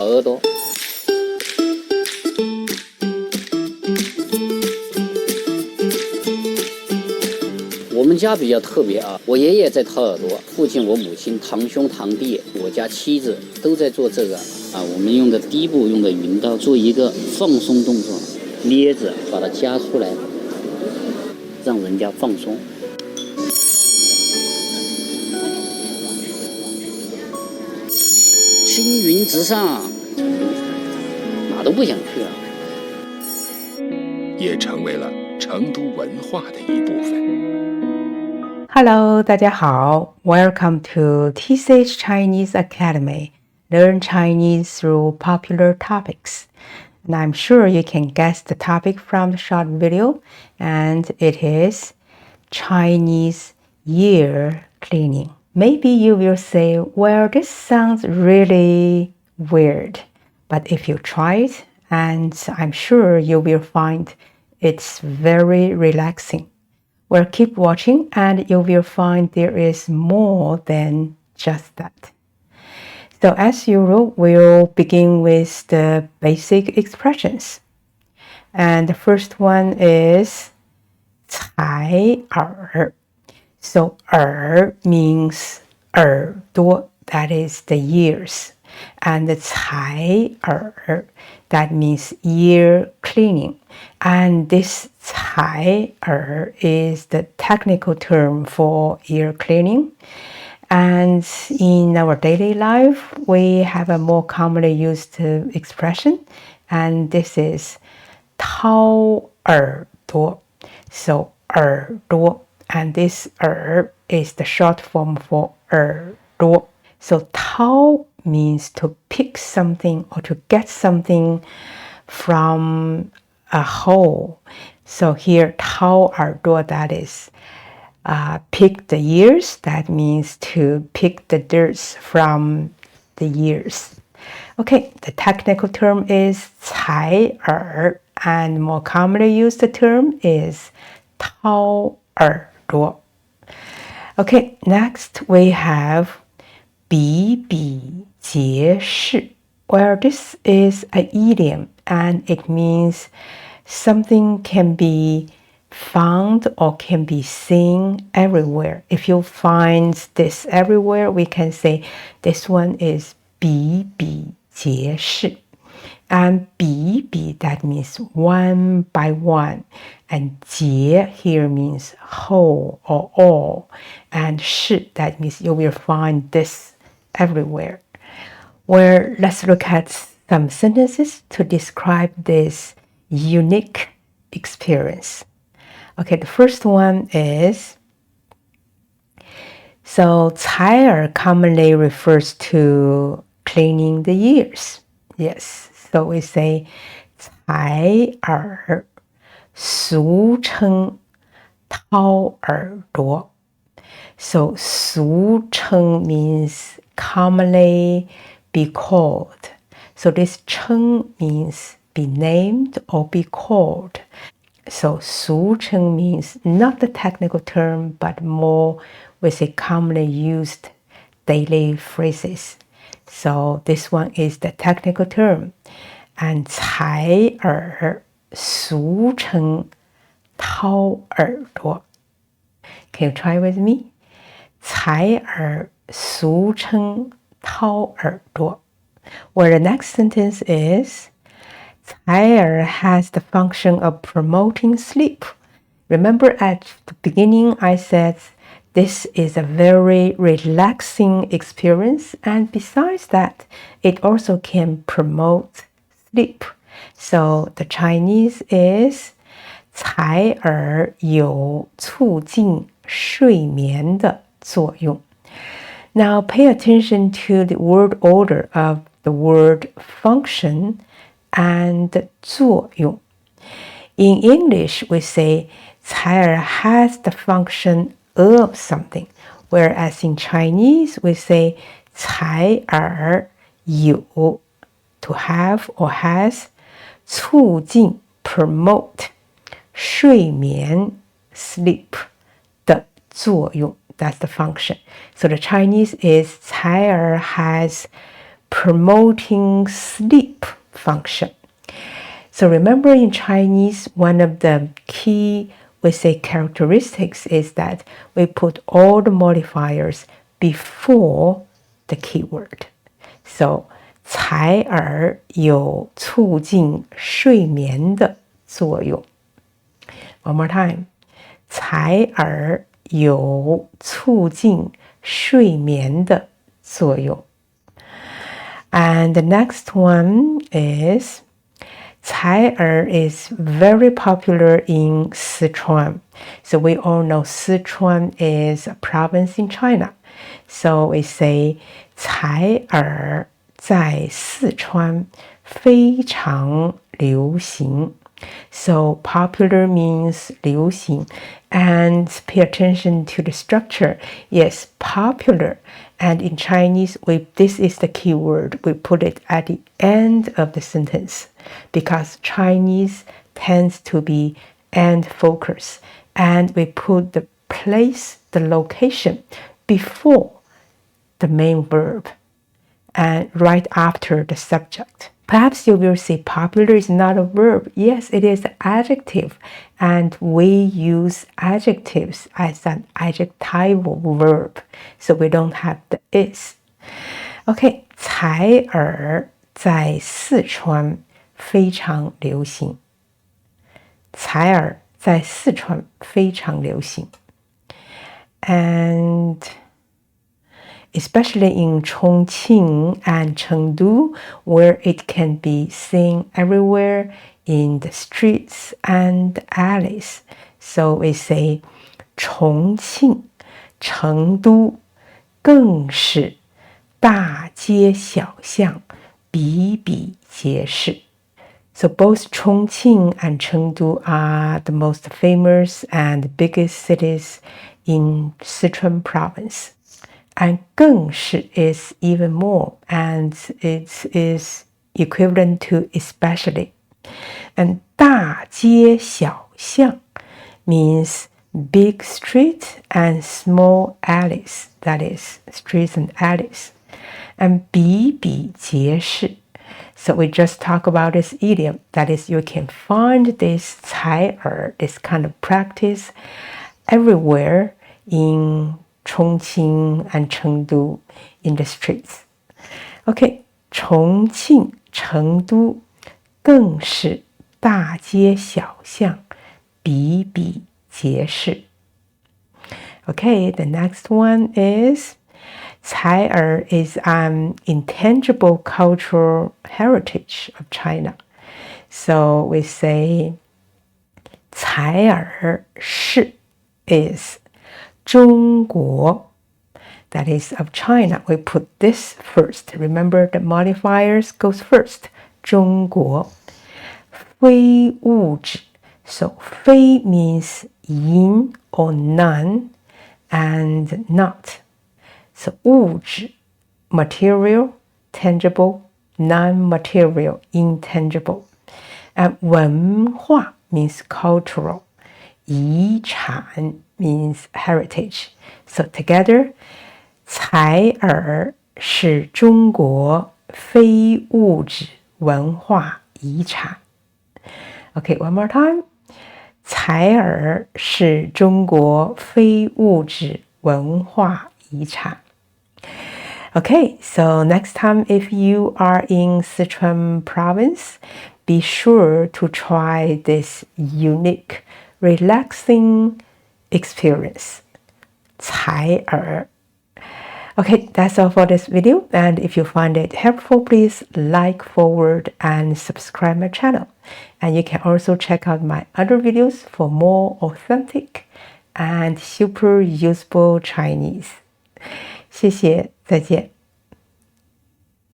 耳朵。我们家比较特别啊，我爷爷在掏耳朵，父亲、我母亲、堂兄、堂弟，我家妻子都在做这个啊。我们用的第一步用的云刀做一个放松动作，镊子把它夹出来，让人家放松。青云直上，哪都不想去了，也成为了成都文化的一部分。Hello， 大家好 ，Welcome to TCH Chinese Academy. Learn Chinese through popular topics. And I'm sure you can guess the topic from the short video, and it is Chinese ear cleaning. Maybe you will say, well, this sounds really weird. But if you try it, and I'm sure you will find it's very relaxing. Well, keep watching and you will find there is more than just that. So as usual, we'll begin with the basic expressions. And the first one is 采耳. So 耳 means 耳朵, that is the ears. And the 采耳, that means ear cleaning. And this 采耳 is the technical term for ear cleaning. And in our daily life, we have a more commonly used expression. And this is 掏耳朵. So 耳朵. And this 耳 is the short form for 耳朵. So 掏 means to pick something or to get something from a hole. So here 掏耳朵, that is pick the ears. That means to pick the dirt from the ears. Okay, the technical term is 采耳, and more commonly used term is 掏耳朵. Okay, next we have 比比皆是. Well, this is an idiom, and it means something can be found or can be seen everywhere. If you find this everywhere, we can say this one is 比比皆是. And 比比, that means one by one. And 节 here means whole or all. And 是, that means you will find this everywhere. Well, let's look at some sentences to describe this unique experience. Okay, the first one is, so 采耳 commonly refers to cleaning the ears. Yes, so we say 采耳, 俗称掏耳朵. So 俗称 means commonly be called. So this 称 means be named or be called. So 俗称 means not the technical term, but more with a commonly used daily phrases. So this one is the technical term. And 采耳, 俗称掏耳朵. Can you try with me? 采耳, 俗称掏耳朵. Well, the next sentence is, 采耳 has the function of promoting sleep. Remember at the beginning I said this is a very relaxing experience, and besides that, it also can promote sleep. So the Chinese is 采耳有促进睡眠的作用. Now pay attention to the word order of the word function and 作用. In English, we say 采耳 has the function of something, whereas in Chinese, we say 采耳有 to have or has 促进 promote 睡眠 sleep 的作用. That's the function. So the Chinese is 采耳 has promoting sleep function. So remember in Chinese, one of the key, we say, characteristics is that we put all the modifiers before the keyword. So 采耳有促进睡眠的作用。One more time. 采耳有促进睡眠的作用。And the next one is 采耳 is very popular in Sichuan. So we all know Sichuan is a province in China. So we say 采耳在四川非常流行。So popular means 流行. And pay attention to the structure. Yes, popular. And in Chinese, this is the key word. We put it at the end of the sentence because Chinese tends to be end focus. And we put the place, the location before the main verb and right after the subject. Perhaps you will say popular is not a verb. Yes, it is an adjective. And we use adjectives as an adjectival verb. So we don't have the is. Okay, 采耳在四川非常流行。采耳在四川非常流行。And especially in Chongqing and Chengdu, where it can be seen everywhere in the streets and alleys. So we say 重庆、成都更是大街小巷比比皆是。So both Chongqing and Chengdu are the most famous and biggest cities in Sichuan province. And 更是 is even more, and it is equivalent to especially. And 大街小巷 means big streets and small alleys, that is, streets and alleys. And 比比皆是. So we just talk about this idiom, that is, you can find this 采耳, this kind of practice everywhere in Chongqing and Chengdu in the streets. Okay, 重庆、成都更是大街小巷比比皆是。Okay, the next one is 采耳 is an intangible cultural heritage of China. So we say 采耳是 is 中国 that is of China. We put this first. Remember the modifiers goes first. 中国非物质 So 非 means yin or none and not. So 物质 material, tangible, non-material, intangible. And 文化 means cultural. 遗产 means heritage. So together, 采耳是中国非物质文化遗产。Okay, one more time. 采耳是中国非物质文化遗产。Okay, so next time if you are in Sichuan province, be sure to try this unique, relaxing experience. 采耳. Okay, that's all for this video. And if you find it helpful, please like, forward, and subscribe my channel. And you can also check out my other videos for more authentic and super useful Chinese. 谢谢，再见。